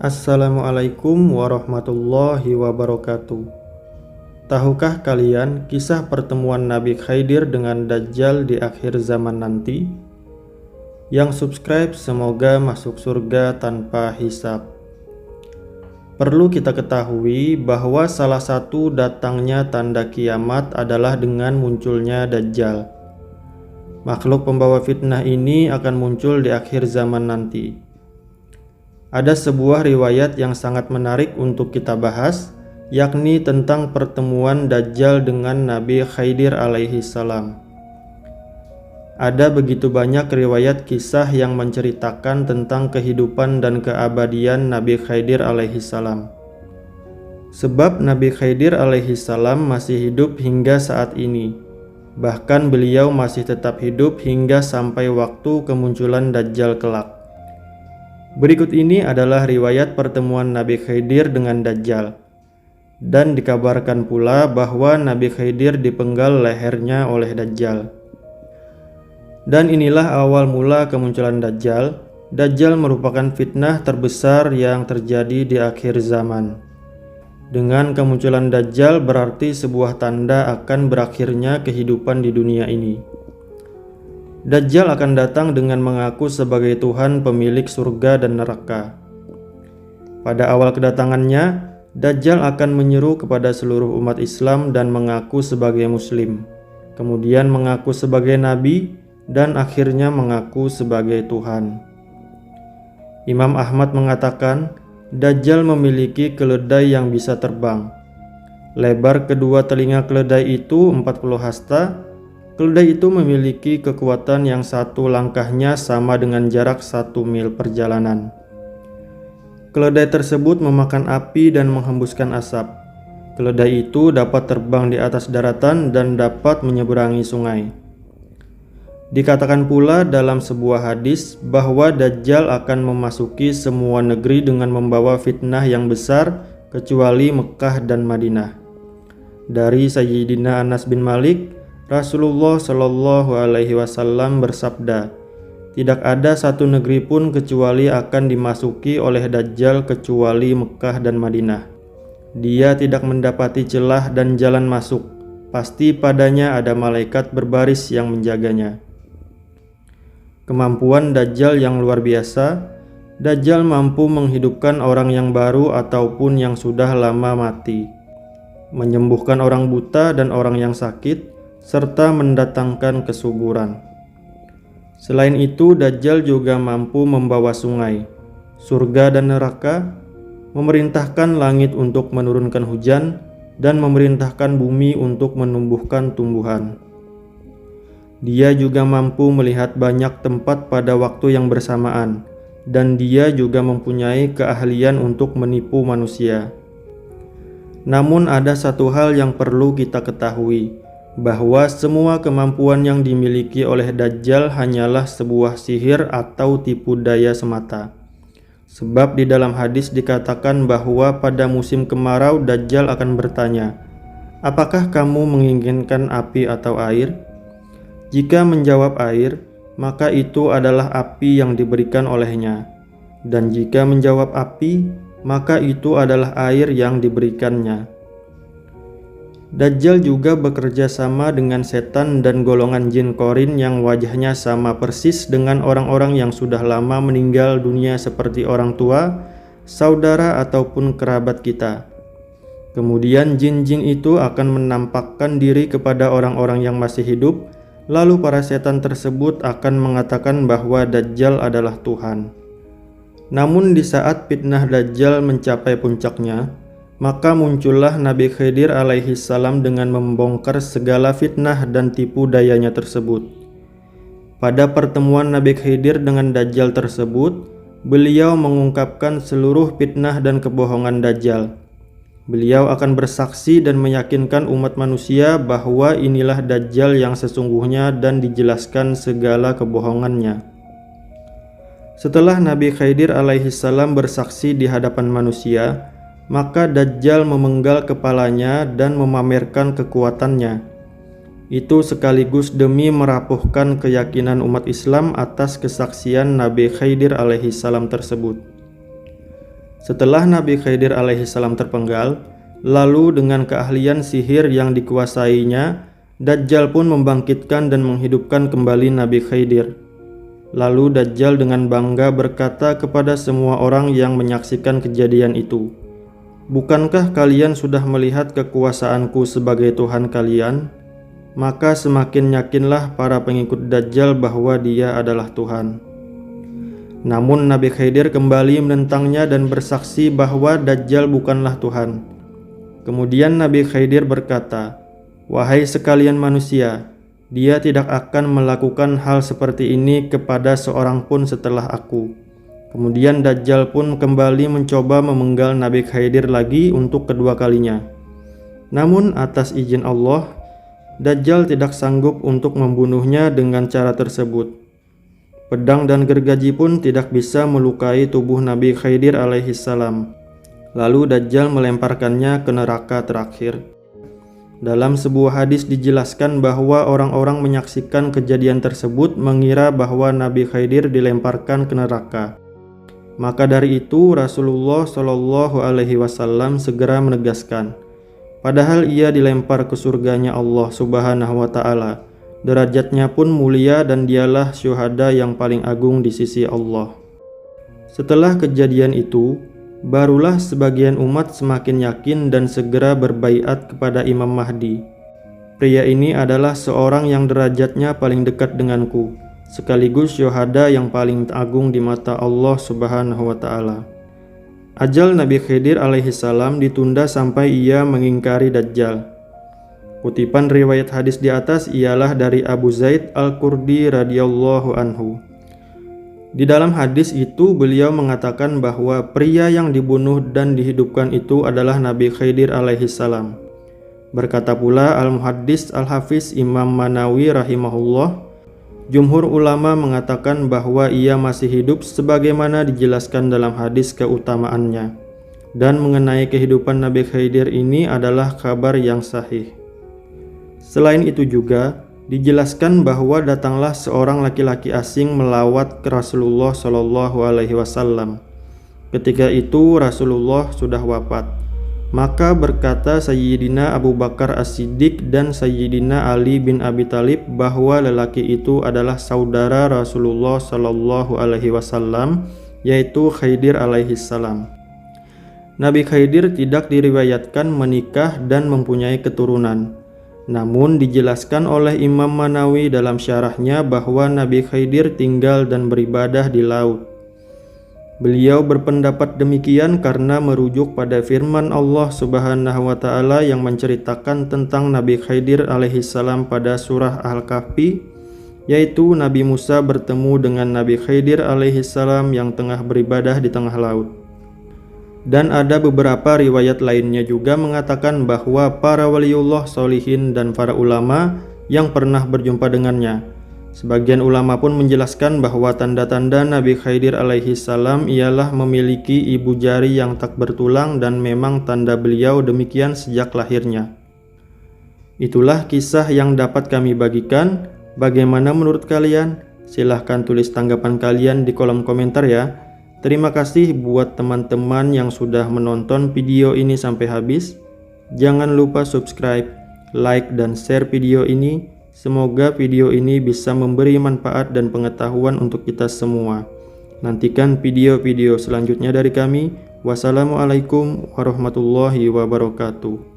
Assalamualaikum warahmatullahi wabarakatuh. Tahukah kalian kisah pertemuan Nabi Khidir dengan Dajjal di akhir zaman nanti? Yang subscribe semoga masuk surga tanpa hisab. Perlu kita ketahui bahwa salah satu datangnya tanda kiamat adalah dengan munculnya Dajjal. Makhluk pembawa fitnah ini akan muncul di akhir zaman nanti. Ada sebuah riwayat yang sangat menarik untuk kita bahas, yakni tentang pertemuan Dajjal dengan Nabi Khidir alaihi salam. Ada begitu banyak riwayat kisah yang menceritakan tentang kehidupan dan keabadian Nabi Khidir alaihi salam. Sebab Nabi Khidir alaihi salam masih hidup hingga saat ini. Bahkan beliau masih tetap hidup hingga sampai waktu kemunculan Dajjal kelak. Berikut ini adalah riwayat pertemuan Nabi Khidir dengan Dajjal. Dan dikabarkan pula bahwa Nabi Khidir dipenggal lehernya oleh Dajjal. Dan inilah awal mula kemunculan Dajjal. Dajjal merupakan fitnah terbesar yang terjadi di akhir zaman. Dengan kemunculan Dajjal berarti sebuah tanda akan berakhirnya kehidupan di dunia ini. Dajjal akan datang dengan mengaku sebagai Tuhan pemilik surga dan neraka. Pada awal kedatangannya, Dajjal akan menyeru kepada seluruh umat Islam dan mengaku sebagai Muslim, kemudian mengaku sebagai Nabi, dan akhirnya mengaku sebagai Tuhan. Imam Ahmad mengatakan, Dajjal memiliki keledai yang bisa terbang. Lebar kedua telinga keledai itu 40 hasta. Keledai itu memiliki kekuatan yang satu langkahnya sama dengan jarak 1 mil perjalanan. Keledai tersebut memakan api dan menghembuskan asap. Keledai itu dapat terbang di atas daratan dan dapat menyeberangi sungai. Dikatakan pula dalam sebuah hadis bahwa Dajjal akan memasuki semua negeri dengan membawa fitnah yang besar kecuali Mekah dan Madinah. Dari Sayyidina Anas bin Malik, Rasulullah Shallallahu Alaihi Wasallam bersabda, tidak ada satu negeri pun kecuali akan dimasuki oleh Dajjal kecuali Mekah dan Madinah. Dia tidak mendapati celah dan jalan masuk, pasti padanya ada malaikat berbaris yang menjaganya. Kemampuan Dajjal yang luar biasa. Dajjal mampu menghidupkan orang yang baru ataupun yang sudah lama mati, menyembuhkan orang buta dan orang yang sakit, serta mendatangkan kesuburan. Selain itu, Dajjal juga mampu membawa sungai, surga dan neraka, memerintahkan langit untuk menurunkan hujan, dan memerintahkan bumi untuk menumbuhkan tumbuhan. Dia juga mampu melihat banyak tempat pada waktu yang bersamaan, dan dia juga mempunyai keahlian untuk menipu manusia. Namun ada satu hal yang perlu kita ketahui, bahwa semua kemampuan yang dimiliki oleh Dajjal hanyalah sebuah sihir atau tipu daya semata. Sebab di dalam hadis dikatakan bahwa pada musim kemarau Dajjal akan bertanya, "Apakah kamu menginginkan api atau air?" Jika menjawab air, maka itu adalah api yang diberikan olehnya. Dan jika menjawab api, maka itu adalah air yang diberikannya. Dajjal juga bekerja sama dengan setan dan golongan jin korin yang wajahnya sama persis dengan orang-orang yang sudah lama meninggal dunia seperti orang tua, saudara ataupun kerabat kita. Kemudian jin-jin itu akan menampakkan diri kepada orang-orang yang masih hidup. Lalu para setan tersebut akan mengatakan bahwa Dajjal adalah Tuhan. Namun di saat fitnah Dajjal mencapai puncaknya, maka muncullah Nabi Khidir alaihi salam dengan membongkar segala fitnah dan tipu dayanya tersebut. Pada pertemuan Nabi Khidir dengan Dajjal tersebut, beliau mengungkapkan seluruh fitnah dan kebohongan Dajjal. Beliau akan bersaksi dan meyakinkan umat manusia bahwa inilah Dajjal yang sesungguhnya dan dijelaskan segala kebohongannya. Setelah Nabi Khidir alaihi salam bersaksi di hadapan manusia, maka Dajjal memenggal kepalanya dan memamerkan kekuatannya. Itu sekaligus demi merapuhkan keyakinan umat Islam atas kesaksian Nabi Khidir alaihi salam tersebut. Setelah Nabi Khidir alaihissalam terpenggal, lalu dengan keahlian sihir yang dikuasainya, Dajjal pun membangkitkan dan menghidupkan kembali Nabi Khidir. Lalu Dajjal dengan bangga berkata kepada semua orang yang menyaksikan kejadian itu, "Bukankah kalian sudah melihat kekuasaanku sebagai Tuhan kalian?" Maka semakin yakinlah para pengikut Dajjal bahwa dia adalah Tuhan. Namun Nabi Khidir kembali menentangnya dan bersaksi bahwa Dajjal bukanlah Tuhan. Kemudian Nabi Khidir berkata, "Wahai sekalian manusia, dia tidak akan melakukan hal seperti ini kepada seorang pun setelah aku." Kemudian Dajjal pun kembali mencoba memenggal Nabi Khidir lagi untuk kedua kalinya. Namun atas izin Allah, Dajjal tidak sanggup untuk membunuhnya dengan cara tersebut. Pedang dan gergaji pun tidak bisa melukai tubuh Nabi Khidir alaihissalam. Lalu Dajjal melemparkannya ke neraka terakhir. Dalam sebuah hadis dijelaskan bahwa orang-orang menyaksikan kejadian tersebut mengira bahwa Nabi Khidir dilemparkan ke neraka. Maka dari itu Rasulullah Shallallahu Alaihi Wasallam segera menegaskan, padahal ia dilempar ke surganya Allah Subhanahu wa Ta'ala. Derajatnya pun mulia dan dialah syuhada yang paling agung di sisi Allah. Setelah kejadian itu, barulah sebagian umat semakin yakin dan segera berbaiat kepada Imam Mahdi. Pria ini adalah seorang yang derajatnya paling dekat denganku, sekaligus syuhada yang paling agung di mata Allah Subhanahu wa Ta'ala. Ajal Nabi Khidir alaihissalam ditunda sampai ia mengingkari Dajjal. Kutipan riwayat hadis di atas ialah dari Abu Zaid Al-Qurdi radhiyallahu anhu. Di dalam hadis itu beliau mengatakan bahwa pria yang dibunuh dan dihidupkan itu adalah Nabi Khidir alaihissalam. Berkata pula Al-Muhaddis Al-Hafiz Imam Manawi rahimahullah, jumhur ulama mengatakan bahwa ia masih hidup sebagaimana dijelaskan dalam hadis keutamaannya. Dan mengenai kehidupan Nabi Khidir ini adalah kabar yang sahih. Selain itu juga dijelaskan bahwa datanglah seorang laki-laki asing melawat ke Rasulullah Shallallahu Alaihi Wasallam. Ketika itu Rasulullah sudah wafat. Maka berkata Sayyidina Abu Bakar As-Siddiq dan Sayyidina Ali bin Abi Thalib bahwa lelaki itu adalah saudara Rasulullah Shallallahu Alaihi Wasallam, yaitu Khidir alaihissalam. Nabi Khidir tidak diriwayatkan menikah dan mempunyai keturunan. Namun dijelaskan oleh Imam Manawi dalam syarahnya bahwa Nabi Khidir tinggal dan beribadah di laut. Beliau berpendapat demikian karena merujuk pada firman Allah Subhanahu wa Ta'ala yang menceritakan tentang Nabi Khidir alaihissalam pada surah Al-Kahfi, yaitu Nabi Musa bertemu dengan Nabi Khidir alaihissalam yang tengah beribadah di tengah laut. Dan ada beberapa riwayat lainnya juga mengatakan bahwa para waliullah sholihin dan para ulama yang pernah berjumpa dengannya. Sebagian ulama pun menjelaskan bahwa tanda-tanda Nabi Khidir alaihissalam ialah memiliki ibu jari yang tak bertulang dan memang tanda beliau demikian sejak lahirnya. Itulah kisah yang dapat kami bagikan. Bagaimana menurut kalian? Silahkan tulis tanggapan kalian di kolom komentar ya. Terima kasih buat teman-teman yang sudah menonton video ini sampai habis. Jangan lupa subscribe, like, dan share video ini. Semoga video ini bisa memberi manfaat dan pengetahuan untuk kita semua. Nantikan video-video selanjutnya dari kami. Wassalamualaikum warahmatullahi wabarakatuh.